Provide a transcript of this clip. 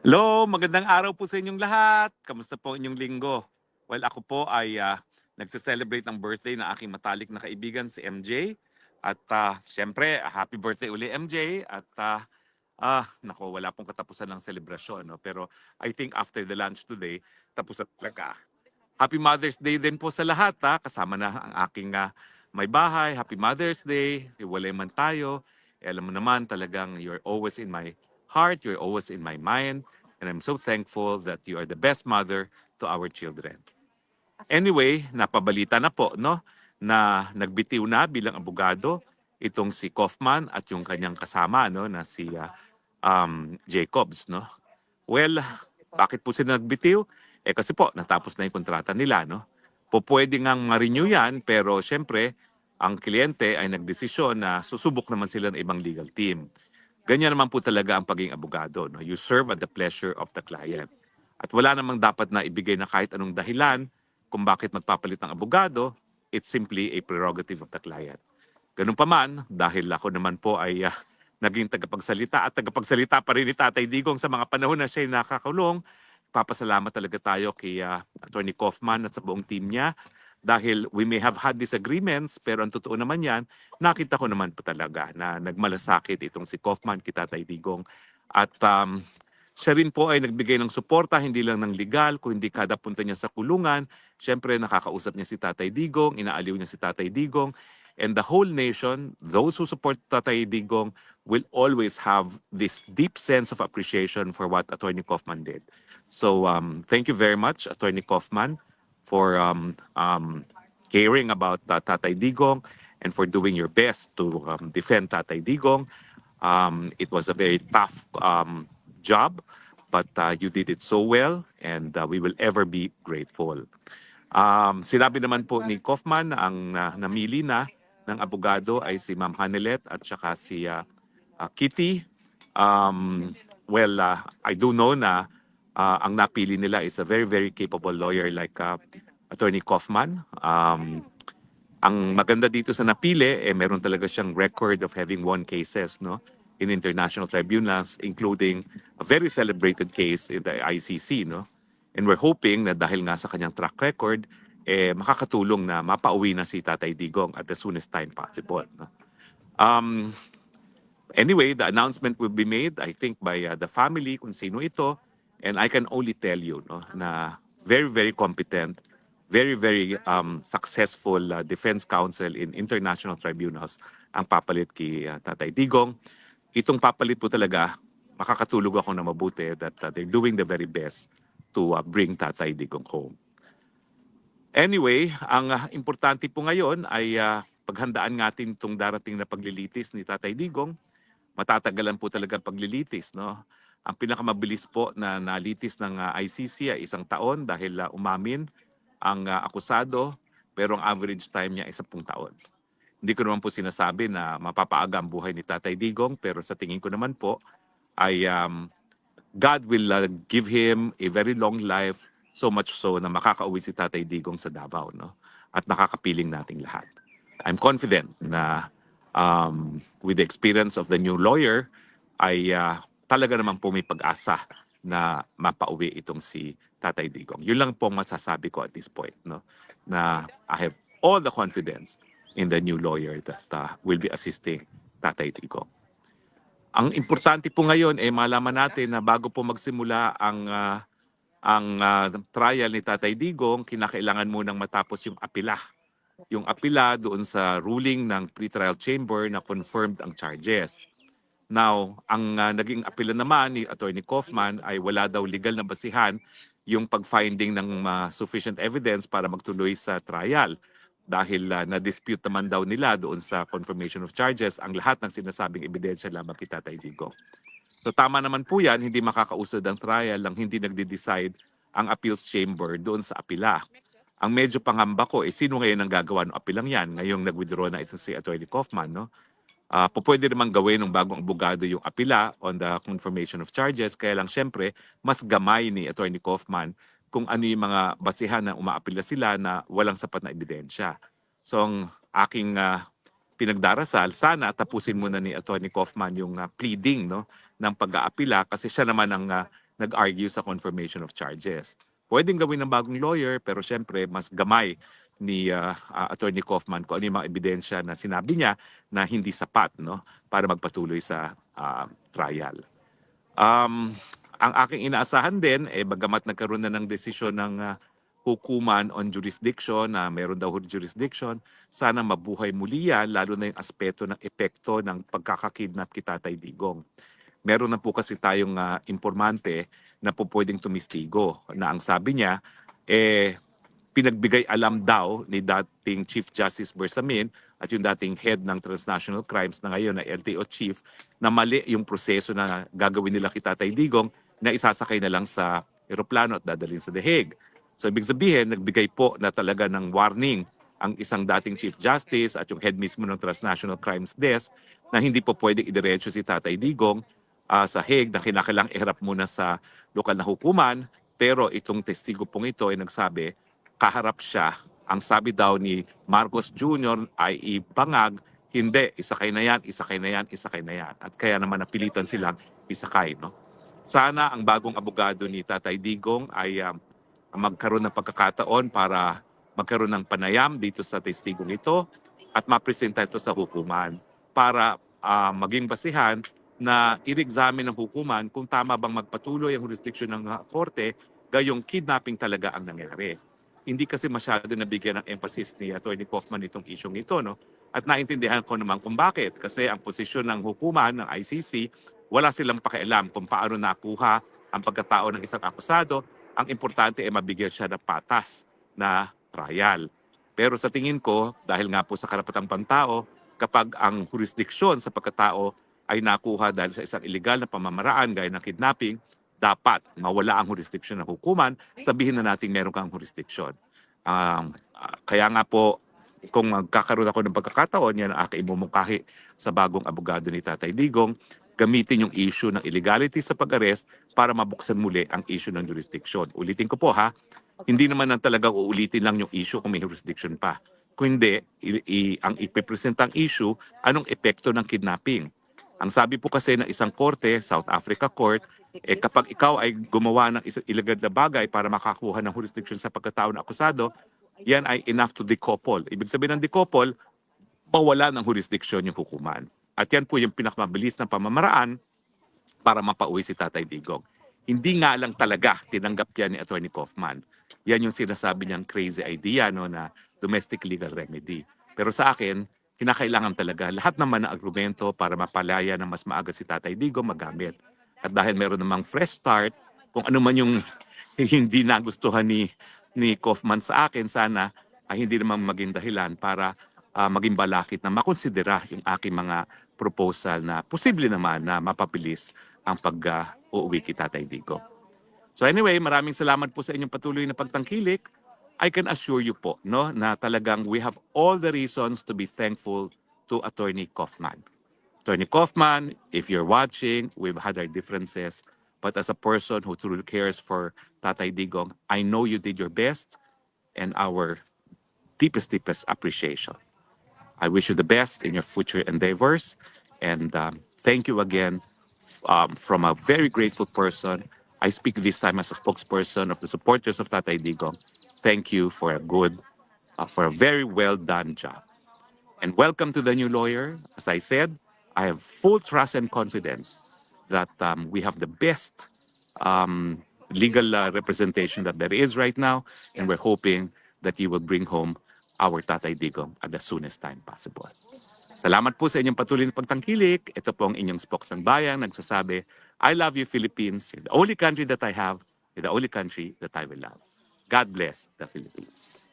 Hello, magandang araw po sa inyong lahat. Kamusta po ang inyong linggo? Well, ako po ay nagse-celebrate ng birthday ng aking matalik na kaibigan si MJ. At syempre, happy birthday uli MJ. At nako, wala pong katapusan ng selebrasyon. No? Pero I think after the lunch today, tapos na talaga. Happy Mother's Day din po sa lahat. Kasama na ang aking may bahay. Happy Mother's Day. Iwalay man tayo. Alam mo naman talagang you're always in my heart. You're always in my mind. And I'm so thankful that you are the best mother to our children. Anyway, napabalita na po no na nagbitiw na bilang abogado itong si Kaufman at yung kanyang kasama no na si Jacobs no. Well, bakit po sila nagbitiw? Kasi po natapos na yung kontrata nila no. Pwede ngang ma-renew yan pero syempre ang kliyente ay nagdesisyon na susubok naman sila ng ibang legal team. Ganyan naman po talaga ang pagiging abogado. No? You serve at the pleasure of the client. At wala namang dapat na ibigay na kahit anong dahilan kung bakit magpapalit ng abogado. It's simply a prerogative of the client. Ganun pa man, dahil ako naman po ay naging tagapagsalita at tagapagsalita pa rin ni Tatay Digong sa mga panahon na siya ay nakakulong, papasalamat talaga tayo kay Attorney Kaufman at sa buong team niya dahil we may have had disagreements pero ang totoo naman yan, nakita ko naman po talaga na nagmalasakit itong si Kaufman kay Tatay Digong at siya rin po ay nagbigay ng suporta hindi lang ng legal kundi kada punta niya sa kulungan. Siyempre nakakausap niya si Tatay Digong, inaaliw niya si Tatay Digong and the whole nation, those who support Tatay Digong will always have this deep sense of appreciation for what Attorney Kaufman did. So thank you very much Attorney Kaufman for caring about Tatay Digong and for doing your best to defend Tatay Digong. It was a very tough job, but you did it so well and we will ever be grateful. Sinabi naman po ni Kaufman na ang namili na ng abogado ay si Ma'am Hanelet at saka si Kitty. Well, I do know na ang napili nila is a very, very capable lawyer like Attorney Kaufman. Ang maganda dito sa napili, meron talaga siyang record of having won cases no, in international tribunals, including a very celebrated case in the ICC. No? And we're hoping na dahil nga sa kanyang track record, makakatulong na mapauwi na si Tatay Digong at the soonest time possible. No? Anyway, the announcement will be made, I think, by the family kung sino ito. And I can only tell you no, na very, very competent, very, very successful defense counsel in international tribunals ang papalit kay Tatay Digong. Itong papalit po talaga, makakatulog ako na mabuti that they're doing the very best to bring Tatay Digong home. Anyway, ang importante po ngayon ay paghandaan natin itong darating na paglilitis ni Tatay Digong. Matatagalan po talaga paglilitis. No? Ang pinakamabilis po na nalitis ng ICC ay 1 taon dahil umamin ang akusado pero ang average time niya ay 10 taon. Hindi ko naman po sinasabi na mapapaaga ang buhay ni Tatay Digong pero sa tingin ko naman po ay God will give him a very long life so much so na makakauwi si Tatay Digong sa Davao no? At nakakapiling nating lahat. I'm confident na with the experience of the new lawyer ay talaga naman po may pag-asa na mapauwi itong si Tatay Digong. Yun lang po masasabi ko at this point. No? Na I have all the confidence in the new lawyer that will be assisting Tatay Digong. Ang importante po ngayon ay malaman natin na bago po magsimula ang trial ni Tatay Digong, kinakailangan munang matapos yung apila. Yung apila doon sa ruling ng pretrial chamber na confirmed ang charges. Now, ang naging apila naman ni Attorney Kaufman ay wala daw legal na basihan yung pag-finding ng sufficient evidence para magtuloy sa trial. Dahil na-dispute naman daw nila doon sa confirmation of charges ang lahat ng sinasabing ebidensya lamang kay Tatay Digong. So tama naman po yan, hindi makakausad ang trial lang hindi nagde-decide ang appeals chamber doon sa apila. Ang medyo pangamba ko, sino ngayon ang gagawa ng apilang yan? Ngayong nag-withdraw na ito si Attorney Kaufman, no? Pwede naman gawin ng bagong abogado yung apila on the confirmation of charges. Kaya lang syempre, mas gamay ni Attorney Kaufman kung ano yung mga basihan na umaapila sila na walang sapat na ebidensya. So ang aking pinagdarasal, sana tapusin muna ni Attorney Kaufman yung pleading, no, ng pag-aapila kasi siya naman ang nag-argue sa confirmation of charges. Pwedeng gawin ng bagong lawyer pero syempre mas gamay ni Attorney Kaufman kung ano yung mga ebidensya na sinabi niya na hindi sapat, no, para magpatuloy sa trial. Ang aking inaasahan din, bagamat nagkaroon na ng desisyon ng hukuman on jurisdiction, na meron daw jurisdiction, sana mabuhay muli yan, lalo na yung aspeto ng epekto ng pagkakakidnap kay Tatay Digong. Meron na po kasi tayong informante na po pwedeng tumistigo, na ang sabi niya, pinagbigay alam daw ni dating Chief Justice Bersamin at yung dating head ng transnational crimes na ngayon na LTO chief na mali yung proseso na gagawin nila kay Tatay Digong na isasakay na lang sa eroplano at dadalhin sa The Hague. So ibig sabihin, nagbigay po na talaga ng warning ang isang dating Chief Justice at yung head mismo ng Transnational Crimes Desk na hindi po pwedeng idiretso si Tatay Digong sa Hague na kinakailangang iharap muna sa lokal na hukuman. Pero itong testigo pong ito ay nagsabi, kaharap siya. Ang sabi daw ni Marcos Jr. ay ibangag, hindi, isakay na yan, isakay na yan, isakay na yan. At kaya naman napilitan silang isakay. No? Sana ang bagong abogado ni Tatay Digong ay magkaroon ng pagkakataon para magkaroon ng panayam dito sa testigong ito at mapresenta ito sa hukuman para maging basihan na i-examine ng hukuman kung tama bang magpatuloy ang jurisdiction ng korte gayong kidnapping talaga ang nangyari. Hindi kasi masyado nabigyan ng emphasis ni Atty. Kaufman itong isyong ito, no? At naintindihan ko naman kung bakit. Kasi ang posisyon ng hukuman, ng ICC, wala silang pakialam kung paano nakuha ang pagkatao ng isang akusado. Ang importante ay mabigyan siya ng patas na trial. Pero sa tingin ko, dahil nga po sa karapatang pantao, kapag ang jurisdiksyon sa pagkatao ay nakuha dahil sa isang illegal na pamamaraan gaya ng kidnapping, dapat mawala ang jurisdiction ng hukuman, sabihin na natin meron kang jurisdiction. Kaya nga po, kung magkakaroon ako ng pagkakataon, yan ang aking imumungkahi sa bagong abogado ni Tatay Digong, gamitin yung issue ng illegality sa pag-arrest para mabuksan muli ang issue ng jurisdiction. Ulitin ko po ha, hindi naman na talaga uulitin lang yung issue kung may jurisdiction pa. Kung hindi, ang ipipresent ang issue, anong epekto ng kidnapping. Ang sabi po kasi ng isang korte, South Africa Court, kapag ikaw ay gumawa ng illegal na bagay para makakuha ng jurisdiction sa pagkatao ng akusado, yan ay enough to decouple. Ibig sabihin ng decouple, mawala ng jurisdiction yung hukuman. At yan po yung pinakamabilis na pamamaraan para mapauwi si Tatay Digong. Hindi nga lang talaga tinanggap yan ni Atty. Kaufman. Yan yung sinasabi niyang crazy idea, no, na domestic legal remedy. Pero sa akin, kinakailangan talaga lahat naman ng argumento para mapalaya ng mas maaga si Tatay Digong magamit. At dahil meron namang fresh start, kung ano man yung hindi nagustuhan ni Kaufman sa akin, sana ay hindi naman maging dahilan para maging balakid na makonsidera yung aking mga proposal na posible naman na mapabilis ang pag-uuwi kay Tatay Digong. So anyway, maraming salamat po sa inyong patuloy na pagtangkilik. I can assure you po, no, na talagang we have all the reasons to be thankful to Attorney Kaufman. Attorney Kaufman, if you're watching, we've had our differences, but as a person who truly cares for Tatay Digong, I know you did your best and our deepest appreciation. I wish you the best in your future endeavors, and thank you again from a very grateful person. I speak this time as a spokesperson of the supporters of Tatay Digong. Thank you for for a very well done job. And welcome to the new lawyer. As I said, I have full trust and confidence that we have the best legal representation that there is right now, and we're hoping that you will bring home our Tatay Digong at the soonest time possible. Salamat po sa inyong patuloy na pagtangkilik. Ito po ang inyong spoksang bayan nagsasabi, I love you, Philippines. You're the only country that I have. You're the only country that I will love. God bless the Philippines.